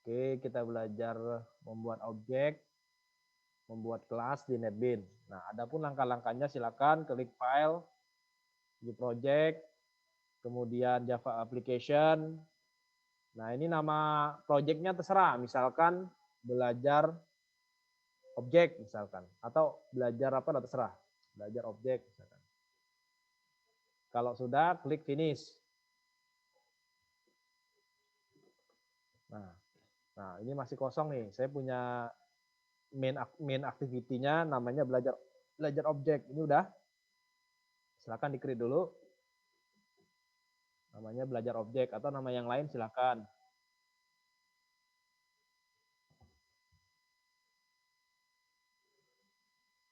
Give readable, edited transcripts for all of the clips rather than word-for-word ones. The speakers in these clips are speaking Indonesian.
Oke, kita belajar membuat objek, membuat kelas di NetBeans. Nah, adapun langkah-langkahnya silakan klik file, di project, kemudian Java application. Nah, ini nama projectnya terserah, misalkan belajar objek misalkan, atau belajar apa terserah, belajar objek misalkan. Kalau sudah, klik finish. Nah, ini masih kosong nih. Saya punya main activity-nya namanya belajar objek. Ini udah. Silakan di-create dulu. Namanya belajar objek atau nama yang lain silakan.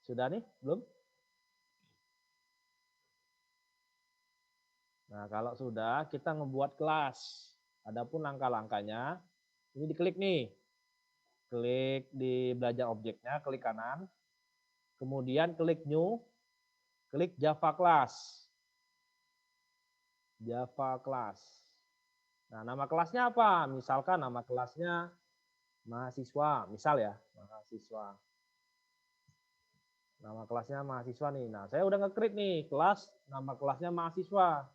Sudah nih? Belum? Nah, kalau sudah, kita ngebuat kelas. Adapun langkah-langkahnya, ini diklik nih. Klik di belajar objeknya, klik kanan. Kemudian klik new, klik Java class. Java class. Nah, nama kelasnya apa? Misalkan nama kelasnya mahasiswa, misal ya, mahasiswa. Nama kelasnya mahasiswa nih. Nah, saya udah nge-create nih kelas, nama kelasnya mahasiswa.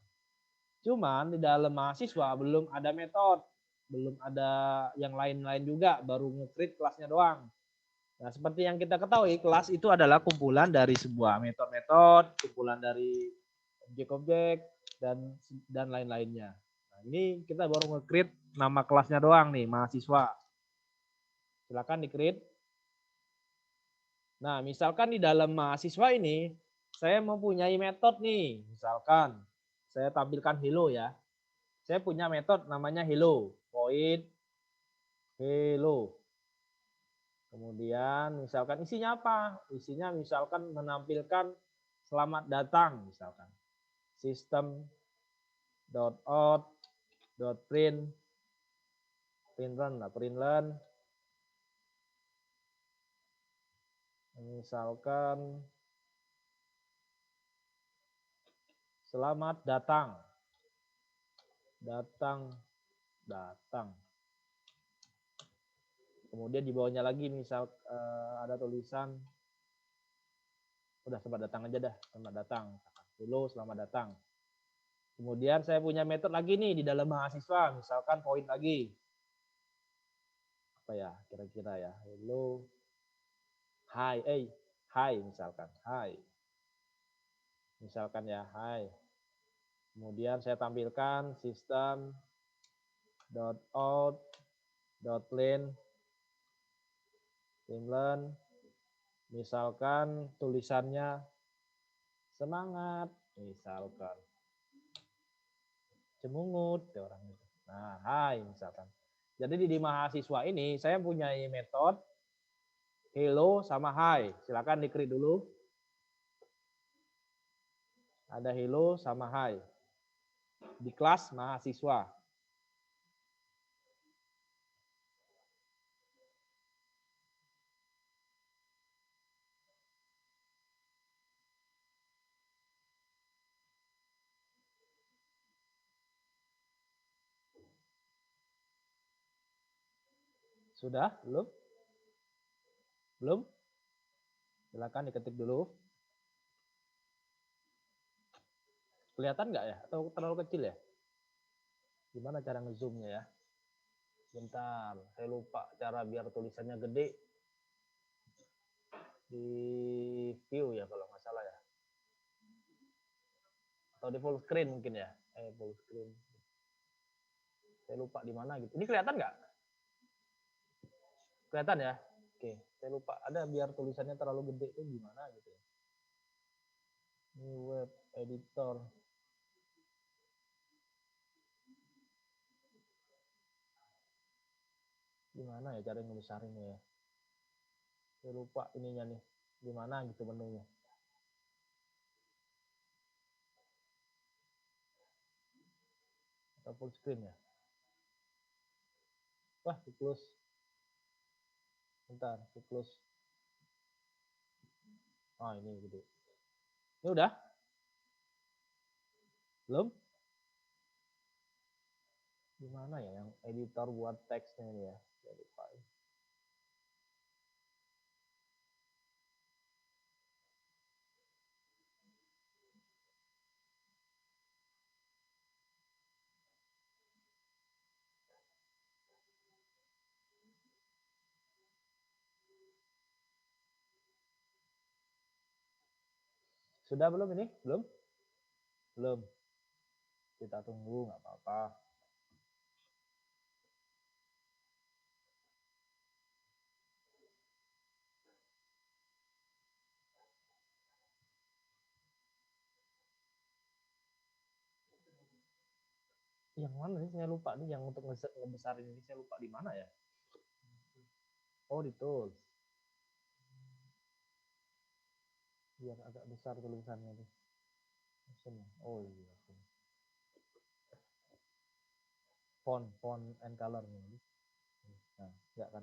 Cuman di dalam mahasiswa belum ada metode, belum ada yang lain-lain juga, baru nge-create kelasnya doang. Nah, seperti yang kita ketahui, kelas itu adalah kumpulan dari sebuah metode-metode, kumpulan dari objek-objek, dan lain-lainnya. Nah, ini kita baru nge-create nama kelasnya doang nih, mahasiswa. Silakan di-create. Nah, misalkan di dalam mahasiswa ini, saya mempunyai metode nih. Misalkan, saya tampilkan hello ya. Saya punya metode namanya hello. Void hello. Kemudian misalkan isinya apa? Isinya misalkan menampilkan selamat datang misalkan. System.out.print printlen misalkan selamat datang. Datang. Kemudian di bawahnya lagi misal ada tulisan udah selamat datang aja dah, selamat datang. Hello, selamat datang. Kemudian saya punya metode lagi nih di dalam mahasiswa, misalkan poin lagi. Apa ya kira-kira ya? Hello. Hi, hi misalkan. Hi. Misalkan ya, hi. Kemudian saya tampilkan system.out.len misalkan tulisannya semangat misalkan cemungut ya orang itu. Nah, hai misalkan. Jadi di mahasiswa ini saya punya metode hello sama hi. Silakan diklik dulu. Ada hello sama hi. Di kelas mahasiswa. Sudah? Belum? Belum? Silakan diketik dulu. Kelihatan nggak ya? Atau terlalu kecil ya? Gimana cara ngezoomnya ya? Bentar, saya lupa cara biar tulisannya gede. Di view ya kalau nggak salah ya. Atau di full screen mungkin ya. Full screen. Saya lupa di mana gitu. Ini kelihatan nggak? Kelihatan ya? Oke, saya lupa. Ada biar tulisannya terlalu gede itu gimana gitu ya. Ini web editor. Gimana ya cara ngebesarinnya ya? Saya lupa ininya nih. Gimana gitu menunya. Atau full screen ya. Wah, di close. Bentar, di close. Oh, ini gede. Ini udah? Belum? Gimana ya yang editor buat teksnya ini ya? Saya lupa. Sudah belum ini? Belum? Belum. Kita tunggu, nggak apa-apa. Yang mana sih? Saya lupa nih yang untuk ngebesarin ini saya lupa di mana ya? Oh, di tools. Biar agak besar tulisannya tuh. Oh iya. Font and color nih. Nah, enggak kan.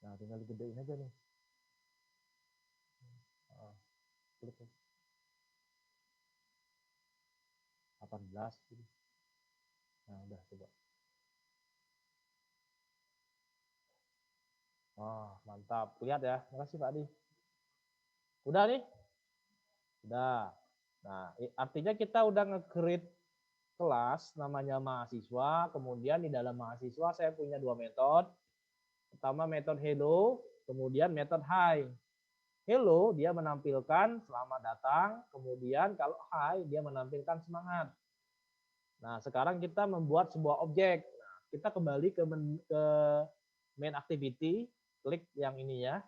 Nah, tinggal digedein aja nih. Klik 18 gitu. Nah, udah coba. Wah, mantap. Lihat ya. Makasih Pak Adi. Udah nih? Udah. Nah, artinya kita udah nge-create kelas namanya mahasiswa. Kemudian di dalam mahasiswa saya punya dua metode. Pertama metode hello, kemudian metode hi. Hello dia menampilkan selamat datang, kemudian kalau hi dia menampilkan semangat. Nah, sekarang kita membuat sebuah objek. Nah, kita kembali ke main activity, klik yang ini ya.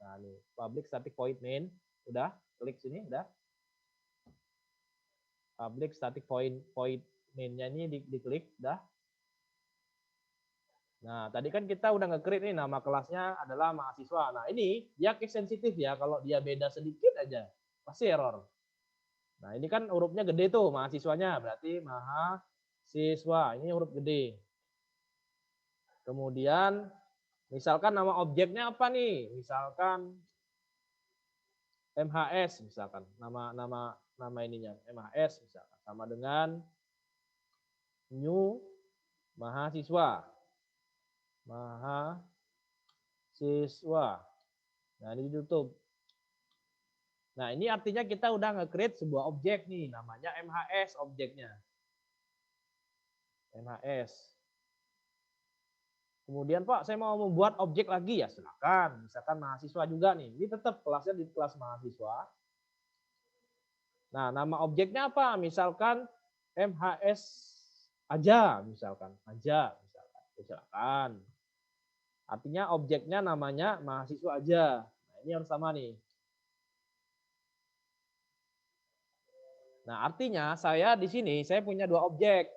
Nah, ini public static void main, udah, klik sini, udah. Public static void main-nya ini diklik, udah. Nah, tadi kan kita udah nge-create nih nama kelasnya adalah mahasiswa. Nah, ini dia case sensitif ya, kalau dia beda sedikit aja pasti error. Nah, ini kan hurufnya gede tuh mahasiswanya, berarti mahasiswa. Ini huruf gede. Kemudian misalkan nama objeknya apa nih? Misalkan MHS misalkan. Nama ininya MHS misalkan sama dengan new mahasiswa. Mahasiswa. Nah, ini ditutup. Nah, ini artinya kita udah nge-create sebuah objek nih, namanya MHS objeknya. MHS. Kemudian Pak, saya mau membuat objek lagi ya, silakan. Misalkan mahasiswa juga nih. Ini tetap kelasnya di kelas mahasiswa. Nah, nama objeknya apa? Misalkan MHS aja, misalkan. Aja, misalkan. Silakan. Artinya objeknya namanya mahasiswa aja. Nah, ini harus sama nih. Nah, artinya saya di sini saya punya dua objek.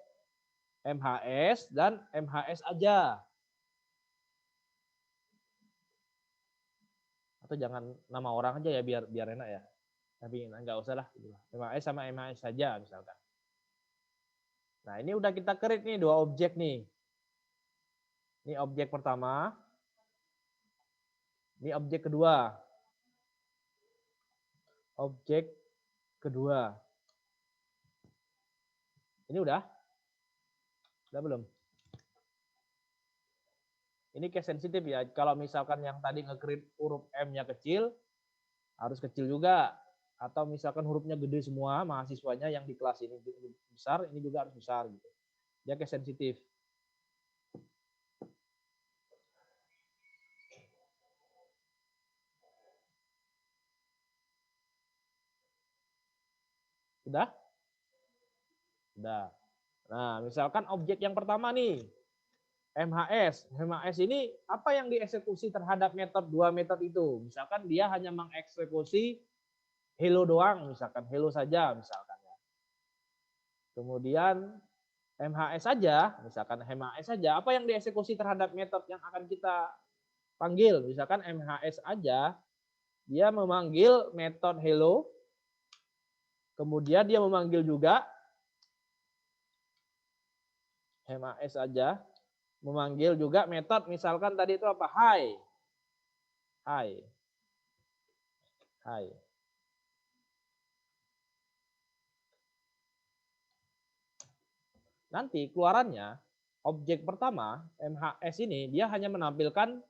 MHS dan MHS aja. Atau jangan nama orang aja ya biar enak ya. Tapi nggak usah lah. MHS sama MHS saja misalkan. Nah, ini udah kita create nih dua objek nih. Ini objek pertama. Ini objek kedua. Objek kedua. Ini udah? Udah belum? Ini case sensitif ya. Kalau misalkan yang tadi nge-create huruf M-nya kecil, harus kecil juga. Atau misalkan hurufnya gede semua, mahasiswanya yang di kelas ini besar, ini juga harus besar gitu. Dia case sensitif. Sudah? Sudah. Nah, misalkan objek yang pertama nih, MHS. MHS ini apa yang dieksekusi terhadap dua metode itu? Misalkan dia hanya mengeksekusi hello doang, misalkan hello saja, misalkan ya. Kemudian MHS saja, misalkan MHS saja, apa yang dieksekusi terhadap metode yang akan kita panggil? Misalkan MHS aja, dia memanggil metode hello, kemudian dia memanggil juga MHS aja, memanggil juga metode, misalkan tadi itu apa? Hi. Hi. Hi. Nanti keluarannya objek pertama MHS ini dia hanya menampilkan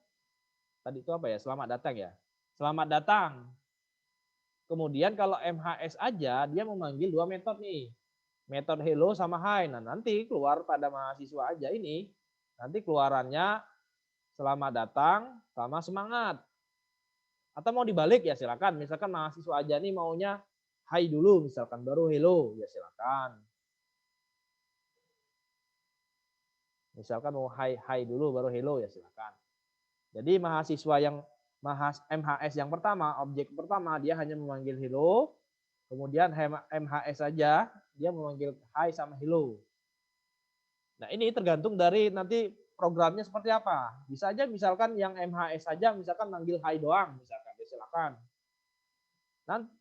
tadi itu apa ya? Selamat datang ya. Selamat datang. Kemudian kalau MHS aja dia memanggil dua metode nih. Metode hello sama hi. Nah, nanti keluar pada mahasiswa aja ini nanti keluarannya selamat datang sama semangat. Atau mau dibalik ya silakan. Misalkan mahasiswa aja nih maunya hi dulu misalkan baru hello ya silakan. Misalkan mau hi dulu baru hello ya silakan. Jadi mahasiswa yang MHS yang pertama, objek pertama dia hanya memanggil hello, kemudian MHS saja dia memanggil hi sama hello. Nah, ini tergantung dari nanti programnya seperti apa. Bisa aja misalkan yang MHS saja misalkan manggil hi doang misalkan, ya silakan.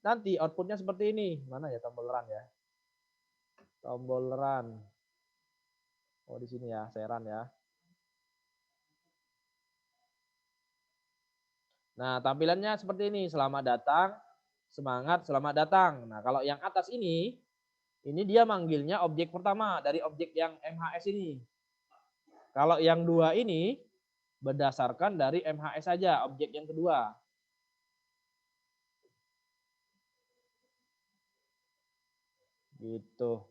Nanti outputnya seperti ini. Mana ya tombol run ya? Tombol run. Oh, di sini ya, saya run ya. Nah, tampilannya seperti ini. Selamat datang, semangat, selamat datang. Nah, kalau yang atas ini dia manggilnya objek pertama dari objek yang MHS ini. Kalau yang dua ini berdasarkan dari MHS saja, objek yang kedua. Gitu.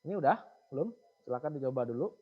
Ini udah? Belum? Silakan dicoba dulu.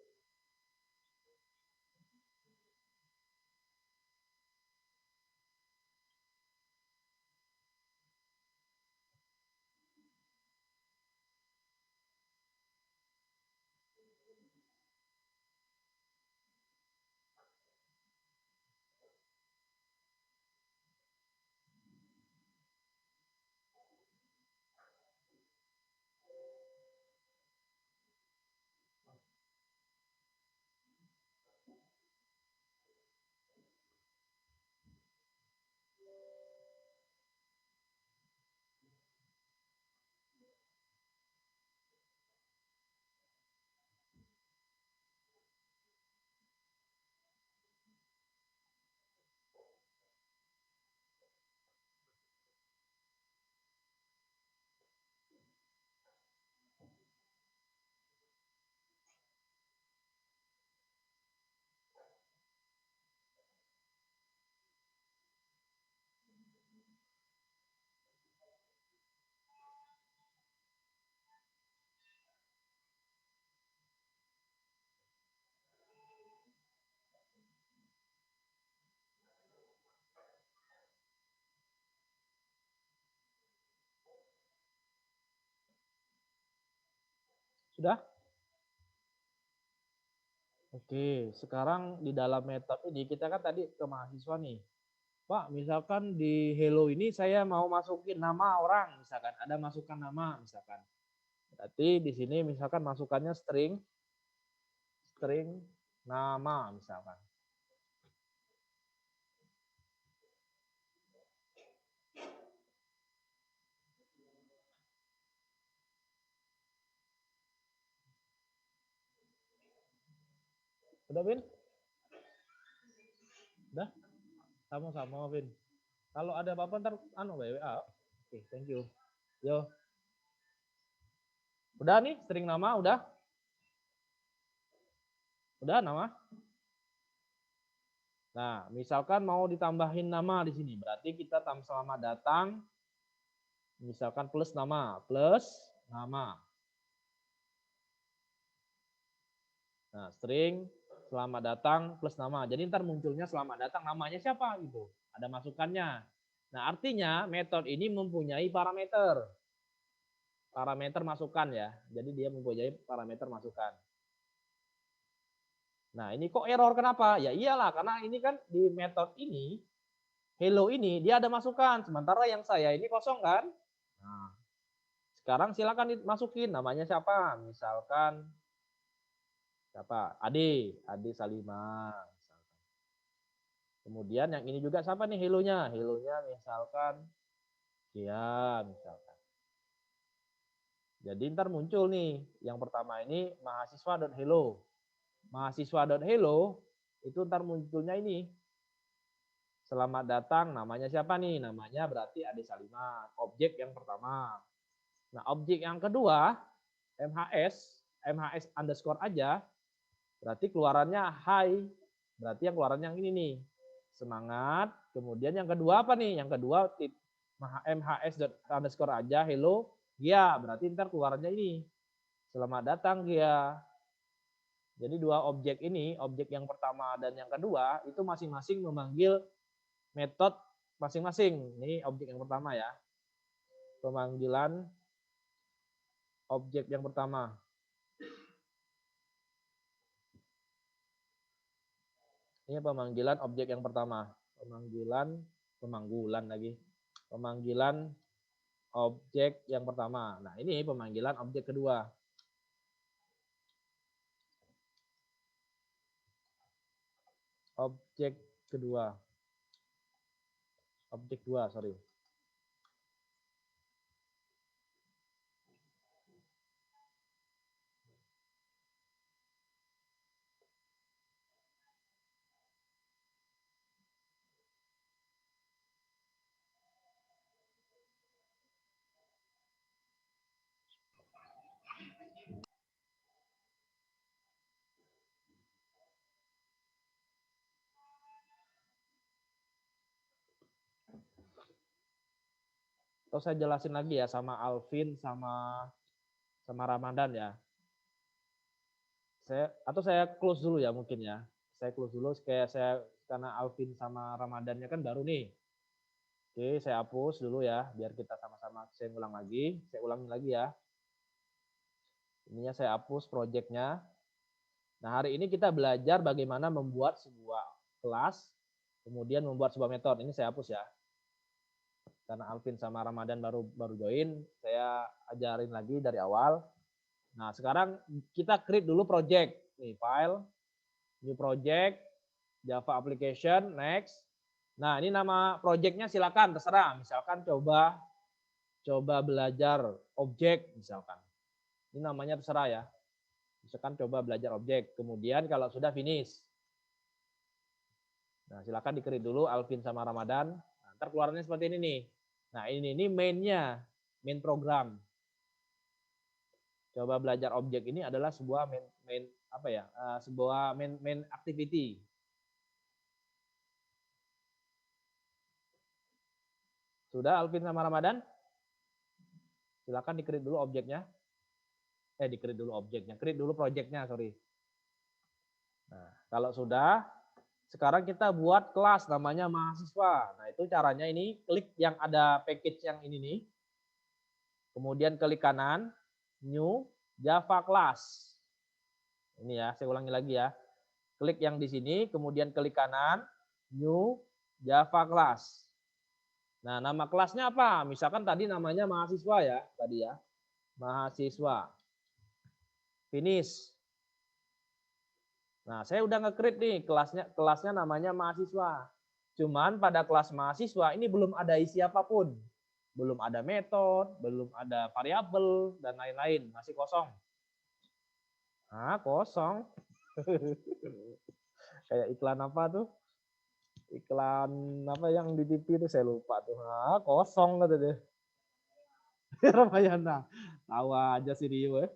Sudah? Oke, sekarang di dalam metode ini kita kan tadi ke mahasiswa nih. Pak, misalkan di hello ini saya mau masukin nama orang, misalkan ada masukan nama, misalkan. Berarti di sini misalkan masukannya string nama, misalkan. Udah, Vin? Udah? Sama-sama, Vin. Kalau ada apa-apa ntar WA. Oke, thank you. Yo. Udah nih, string nama udah? Udah nama? Nah, misalkan mau ditambahin nama di sini, berarti kita selamat datang, misalkan plus nama. Nah, string selamat datang plus nama. Jadi ntar munculnya selamat datang, namanya siapa gitu. Ada masukannya. Nah, artinya metode ini mempunyai parameter. Parameter masukan ya. Jadi dia mempunyai parameter masukan. Nah, ini kok error kenapa? Ya iyalah, karena ini kan di metode ini, hello ini, dia ada masukan. Sementara yang saya ini kosong kan? Nah, sekarang silakan dimasukin. Namanya siapa? Misalkan, siapa? Ade Salima. Kemudian yang ini juga siapa nih hello-nya? Hello-nya misalkan, ya misalkan. Jadi ntar muncul nih, yang pertama ini mahasiswa.hello. Mahasiswa.hello itu ntar munculnya ini. Selamat datang, namanya siapa nih? Namanya berarti Ade Salima, objek yang pertama. Nah, objek yang kedua, MHS underscore aja, berarti keluarannya hai. Berarti yang keluaran yang ini nih, semangat. Kemudian yang kedua apa nih? Yang kedua MHS underscore aja, hello, Gia. Berarti ntar keluarannya ini, selamat datang Gia. Jadi dua objek ini, objek yang pertama dan yang kedua, itu masing-masing memanggil metode masing-masing. Ini objek yang pertama ya. Pemanggilan objek yang pertama. Ini pemanggilan objek yang pertama. Pemanggilan lagi. Pemanggilan objek yang pertama. Nah, ini pemanggilan objek kedua. Objek kedua. Objek 2, sorry. Atau saya jelasin lagi ya sama Alvin sama Ramadan ya. Saya close dulu ya mungkin ya. Saya close dulu kayak karena Alvin sama Ramadannya kan baru nih. Oke, saya hapus dulu ya biar kita sama-sama saya ulang lagi. Saya ulangi lagi ya. Ininya saya hapus projectnya. Nah, hari ini kita belajar bagaimana membuat sebuah kelas, kemudian membuat sebuah metode. Ini saya hapus ya. Karena Alvin sama Ramadan baru join, saya ajarin lagi dari awal. Nah, sekarang kita create dulu project. Nih, file, new project, Java application, next. Nah, ini nama projectnya silakan, terserah. Misalkan coba belajar objek, misalkan. Ini namanya terserah ya. Misalkan coba belajar objek. Kemudian kalau sudah finish. Nah, silakan di-create dulu Alvin sama Ramadan. Nah, ntar keluarannya seperti ini nih. Nah, ini mainnya, main program. Coba belajar objek ini adalah sebuah main apa ya? Sebuah main activity. Sudah Alvin sama Ramadan? Silakan di-create dulu objeknya. Di-create dulu objeknya, create dulu projectnya, sorry. Nah, kalau sudah, sekarang kita buat kelas namanya mahasiswa. Nah, itu caranya ini, klik yang ada package yang ini nih. Kemudian klik kanan, new, Java class. Ini ya, saya ulangi lagi ya. Klik yang di sini, kemudian klik kanan, new, Java class. Nah, nama kelasnya apa? Misalkan tadi namanya mahasiswa ya, tadi ya. Mahasiswa. Finish. Nah, saya udah nge-create nih kelasnya namanya mahasiswa. Cuman pada kelas mahasiswa ini belum ada isi apapun. Belum ada metode, belum ada variabel dan lain-lain, masih kosong. Nah, kosong. Kayak iklan apa tuh? Iklan apa yang di TV itu saya lupa tuh. Nah, kosong kata deh. Ramayana. Tahu aja sih Rio ya.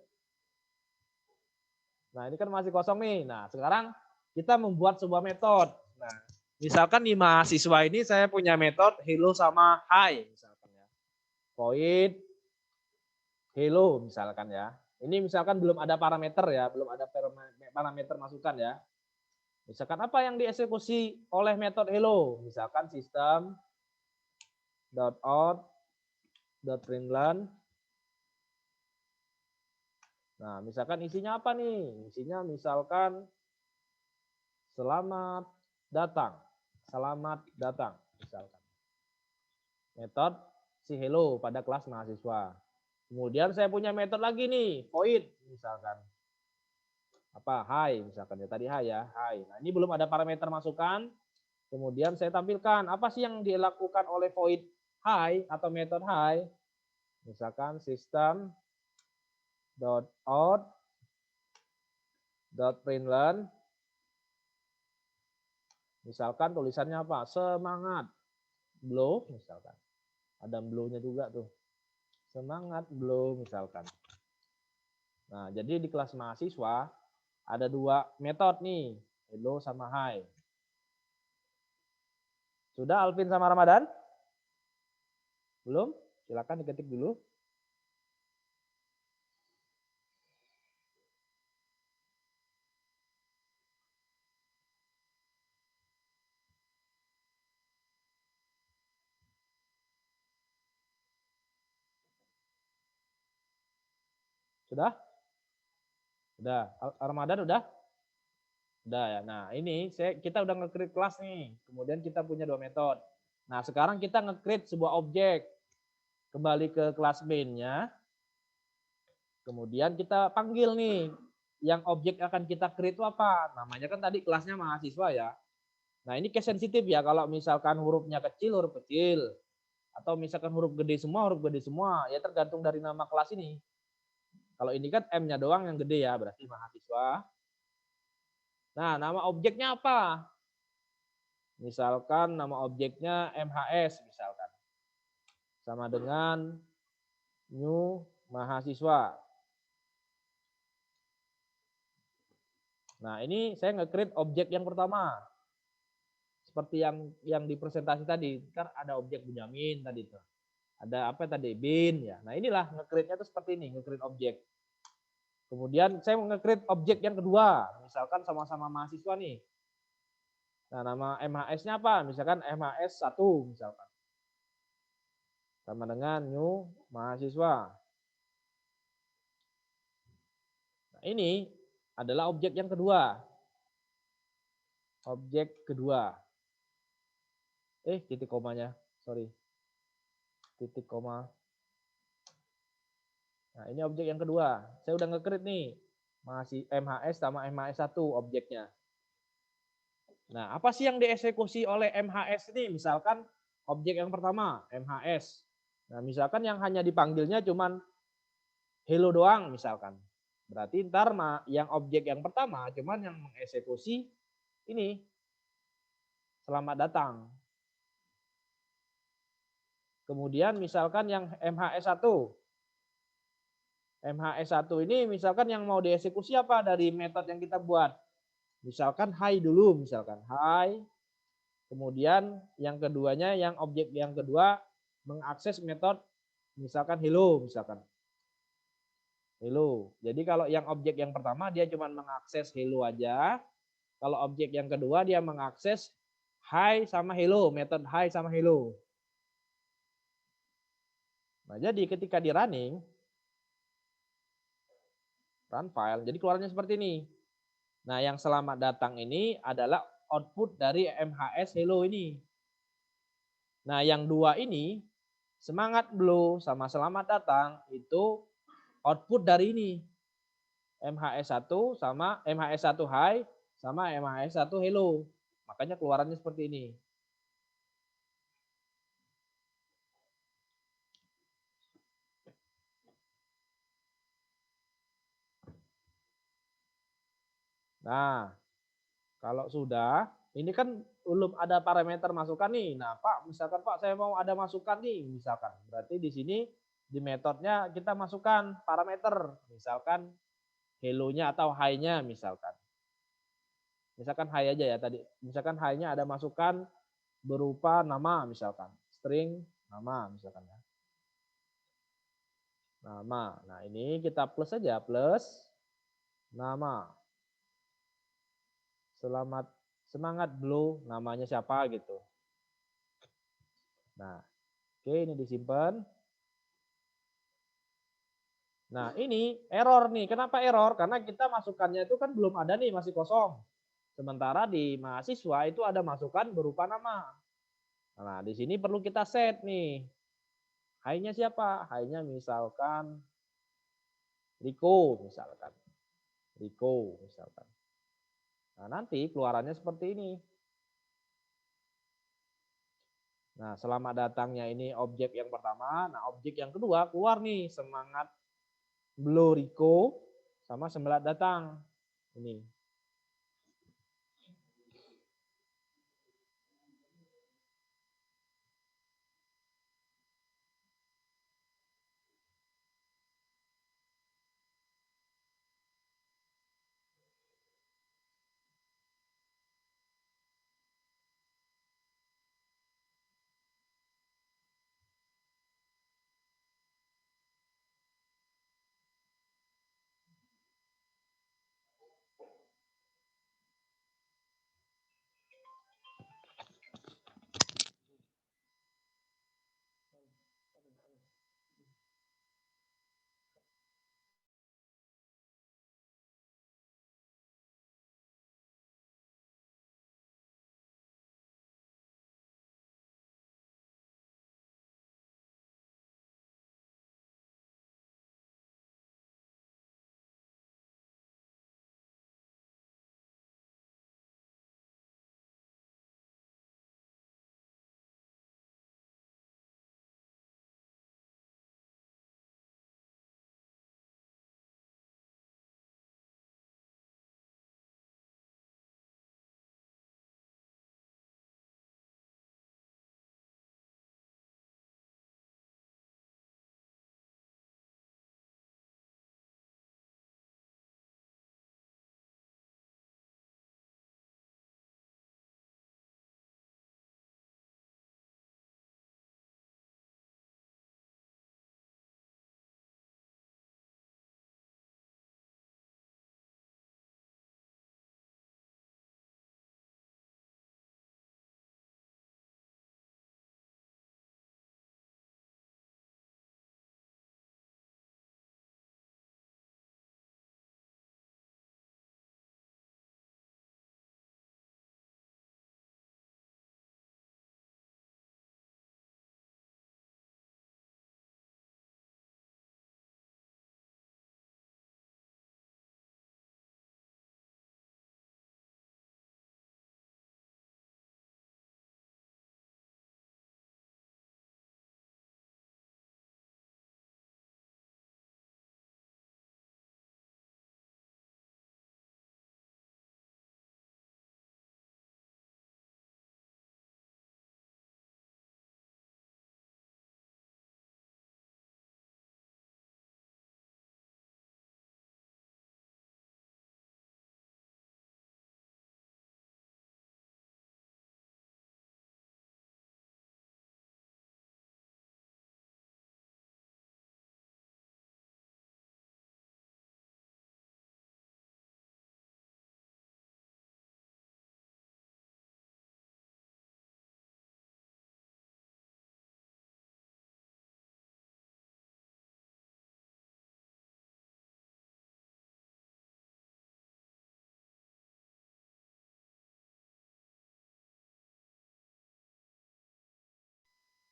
Nah, ini kan masih kosong nih. Nah, sekarang kita membuat sebuah metode. Nah, misalkan di mahasiswa ini saya punya metode hello sama hi misalkan ya. Void hello misalkan ya. Ini misalkan belum ada parameter ya, belum ada parameter masukan ya. Misalkan apa yang dieksekusi oleh metode hello? Misalkan sistem .out .println. Nah, misalkan isinya apa nih? Isinya misalkan selamat datang. Selamat datang misalkan. Metode si hello pada kelas mahasiswa. Kemudian saya punya metode lagi nih, void misalkan. Apa? Hi misalkan ya. Tadi hi ya, hi. Nah, ini belum ada parameter masukan. Kemudian saya tampilkan apa sih yang dilakukan oleh void hi atau metode hi. Misalkan sistem dot out dot println, misalkan tulisannya apa? Semangat blow, misalkan. Ada blow-nya juga tuh. Semangat blow, misalkan. Nah, jadi di kelas mahasiswa ada dua metode nih, hello sama hi. Sudah Alvin sama Ramadan? Belum? Silakan diketik dulu. Sudah? Udah. Ramadan udah? Udah ya. Nah, ini kita udah nge-create kelas nih. Kemudian kita punya dua metode. Nah, sekarang kita nge-create sebuah objek. Kembali ke kelas main-nya. Kemudian kita panggil nih. Yang objek akan kita create itu apa? Namanya kan tadi kelasnya mahasiswa ya. Nah, ini case sensitif ya. Kalau misalkan hurufnya kecil, huruf kecil. Atau misalkan huruf gede semua, huruf gede semua. Ya tergantung dari nama kelas ini. Kalau ini kan M-nya doang yang gede ya, berarti mahasiswa. Nah, nama objeknya apa? Misalkan nama objeknya MHS, misalkan. Sama dengan new mahasiswa. Nah, ini saya nge-create objek yang pertama. Seperti yang di presentasi tadi, kan ada objek Bunyamin tadi tuh. Ada apa tadi? Bin ya. Nah, inilah nge-create-nya tuh seperti ini, nge-create objek. Kemudian saya mau nge-create objek yang kedua. Misalkan sama-sama mahasiswa nih. Nah, nama MHS-nya apa? Misalkan MHS 1 misalkan. Sama dengan new mahasiswa. Nah, ini adalah objek yang kedua. Objek kedua. Titik komanya. Sorry. Titik koma. Nah, ini objek yang kedua. Saya udah nge-create nih. Masih MHS sama MHS 1 objeknya. Nah, apa sih yang dieksekusi oleh MHS ini? Misalkan objek yang pertama, MHS. Nah, misalkan yang hanya dipanggilnya cuman hello doang misalkan. Berarti ntar yang objek yang pertama cuman yang mengeksekusi ini selamat datang. Kemudian misalkan yang MHS1. MHS1 ini misalkan yang mau dieksekusi apa dari metode yang kita buat. Misalkan hi dulu misalkan. Hi. Kemudian yang keduanya yang objek yang kedua mengakses metode misalkan hello misalkan. Hello. Jadi kalau yang objek yang pertama dia cuma mengakses hello aja. Kalau objek yang kedua dia mengakses hi sama hello, metode hi sama hello. Nah, jadi ketika di running, run file, jadi keluarnya seperti ini. Nah, yang selamat datang ini adalah output dari MHS hello ini. Nah, yang dua ini, semangat blow sama selamat datang, itu output dari ini. MHS1 sama MHS1 hi sama MHS1 hello. Makanya keluarannya seperti ini. Nah, kalau sudah, ini kan belum ada parameter masukan nih. Nah, Pak, misalkan Pak saya mau ada masukan nih, misalkan. Berarti di sini di metodenya kita masukkan parameter, misalkan hello-nya atau hi-nya misalkan. Misalkan hi aja ya tadi. Misalkan hi-nya ada masukan berupa nama misalkan, string nama misalkan ya. Nama. Nah, ini kita plus aja, plus nama. Selamat semangat blow, namanya siapa gitu. Nah, oke ini disimpan. Nah, ini error nih. Kenapa error? Karena kita masukannya itu kan belum ada nih, masih kosong. Sementara di mahasiswa itu ada masukan berupa nama. Nah, di sini perlu kita set nih. Hi-nya siapa? Hi-nya misalkan Riko misalkan. Riko misalkan. Nah, nanti keluarannya seperti ini. Nah, selamat datangnya ini objek yang pertama. Nah, objek yang kedua keluar nih semangat Bloriko sama sembelat datang. Ini.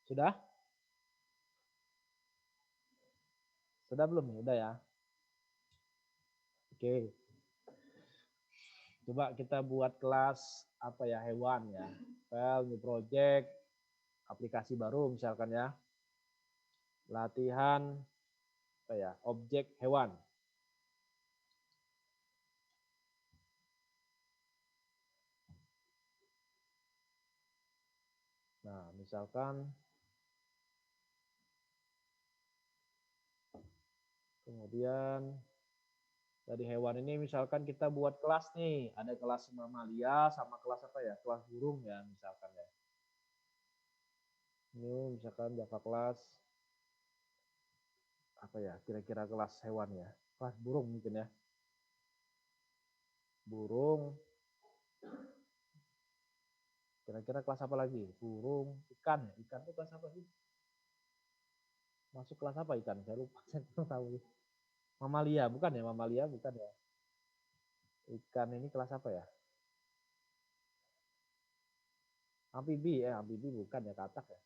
Sudah? Sudah belum? Udah ya. Oke. Coba kita buat kelas apa ya, hewan ya. File new project, aplikasi baru misalkan ya. Latihan apa ya, objek hewan. Nah, misalkan kemudian dari hewan ini misalkan kita buat kelas nih, ada kelas mamalia sama kelas apa ya, kelas burung ya misalkan ya. Ini misalkan Java kelas apa ya, kira-kira kelas hewan ya, kelas burung mungkin ya. Burung, kira-kira kelas apa lagi? Burung, ikan ya, ikan itu kelas apa sih? Masuk kelas apa ikan? Saya lupa, saya tidak tahu. Mamalia, bukan ya? Mamalia bukan ya? Ikan ini kelas apa ya? Amfibi, amfibi bukan ya, katak ya.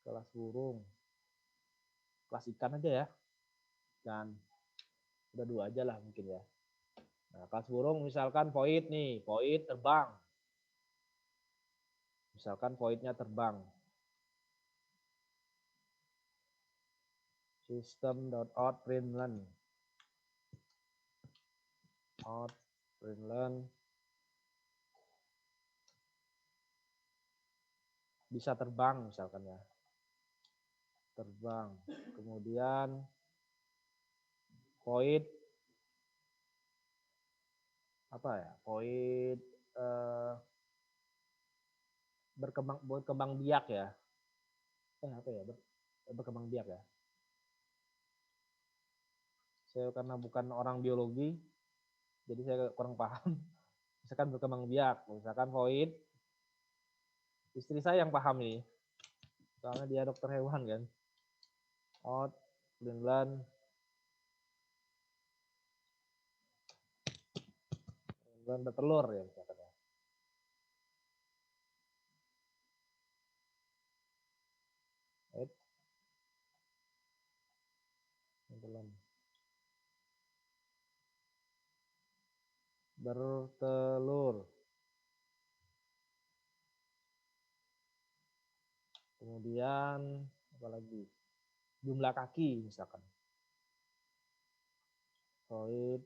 Kelas burung, kelas ikan aja ya. Dan udah dua aja lah mungkin ya. Nah, kelas burung misalkan void nih, void terbang. Misalkan voidnya terbang. System.out.println bisa terbang misalkan ya, terbang. Kemudian void apa ya, void berkembang biak ya, apa ya, berkembang biak ya. Saya karena bukan orang biologi, jadi saya kurang paham. Misalkan berkembang biak, misalkan void. Istri saya yang paham nih, soalnya dia dokter hewan kan. Out, println bertelur ya misalkan ya. Bertelur. Kemudian apa lagi? Jumlah kaki misalkan. Void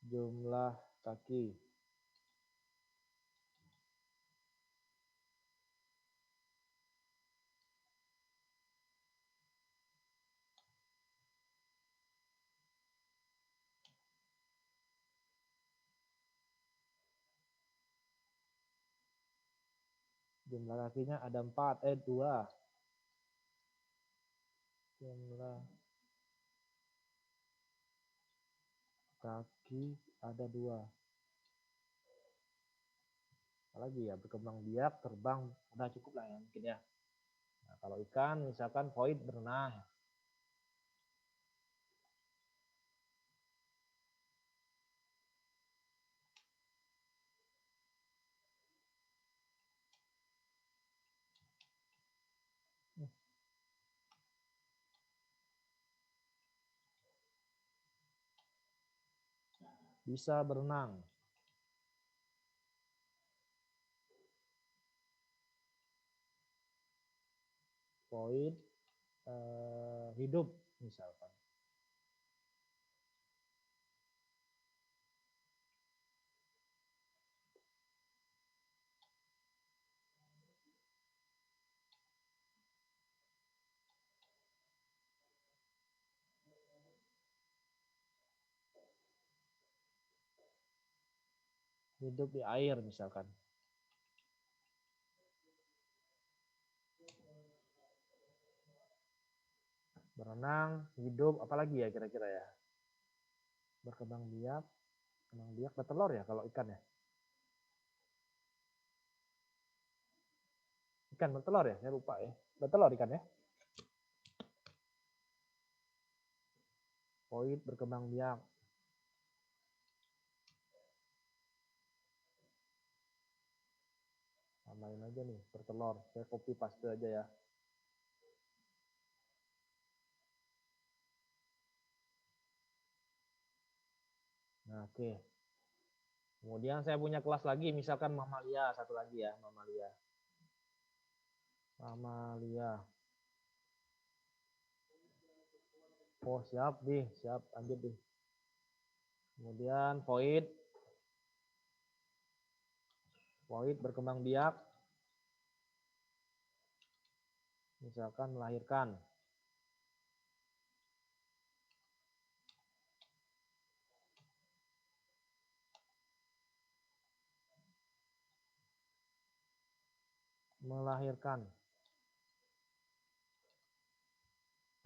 jumlah kaki. Jumlah kakinya ada 2. Jumlah kaki ada 2. Apalagi ya, berkembang biak, terbang, udah cukup lah ya mungkin ya. Nah, kalau ikan misalkan void berenang. Bisa berenang. Void hidup misalkan. Hidup di air misalkan. Berenang, hidup, apalagi ya kira-kira ya. Berkembang biak, bertelur ya kalau ikan ya. Ikan bertelur ya, saya lupa ya. Bertelur ikan ya. Void berkembang biak. Tambahin aja nih, bertelur. Saya copy paste aja ya. Nah, oke. Kemudian saya punya kelas lagi, misalkan mamalia, satu lagi ya, mamalia. Mamalia. Oh, siap nih, siap, lanjut nih. Kemudian void berkembang biak. Misalkan melahirkan. Melahirkan.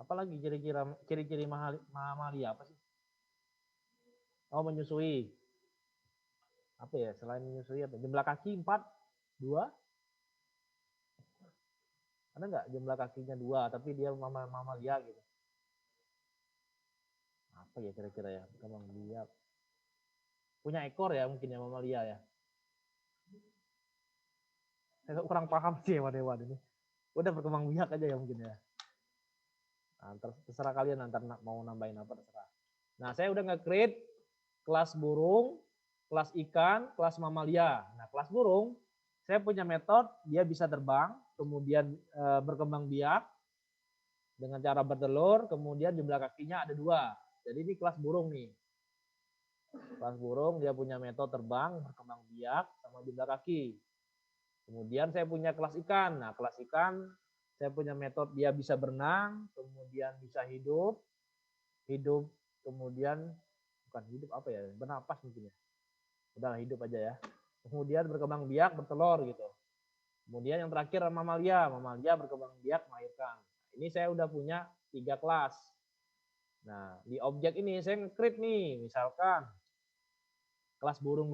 Apalagi ciri-ciri mamalia apa sih? Oh, menyusui. Apa ya, selain menyusui apa? Jumlah kaki 4, 2. Ada nggak jumlah kakinya 2, tapi dia mamalia gitu? Apa ya kira-kira ya? Berkembang biak. Punya ekor ya mungkin ya mamalia ya. Saya kurang paham sih hewan-hewan ini. Udah berkembang biak aja ya mungkin ya. Nah, terserah kalian nanti mau nambahin apa terserah. Nah, saya udah nge-create kelas burung, kelas ikan, kelas mamalia. Nah, kelas burung, saya punya metode, dia bisa terbang, kemudian berkembang biak, dengan cara bertelur, kemudian jumlah kakinya ada 2. Jadi ini kelas burung nih. Kelas burung dia punya metode terbang, berkembang biak, sama jumlah kaki. Kemudian saya punya kelas ikan. Nah, kelas ikan saya punya metode dia bisa berenang, kemudian bisa hidup, kemudian bukan hidup apa ya, bernapas mungkin ya. Udahlah hidup aja ya. Kemudian berkembang biak, bertelur gitu. Kemudian yang terakhir mamalia, mamalia berkembang biak, melahirkan. Ini saya udah punya 3 kelas. Nah, di objek ini saya nge-create nih, misalkan kelas burung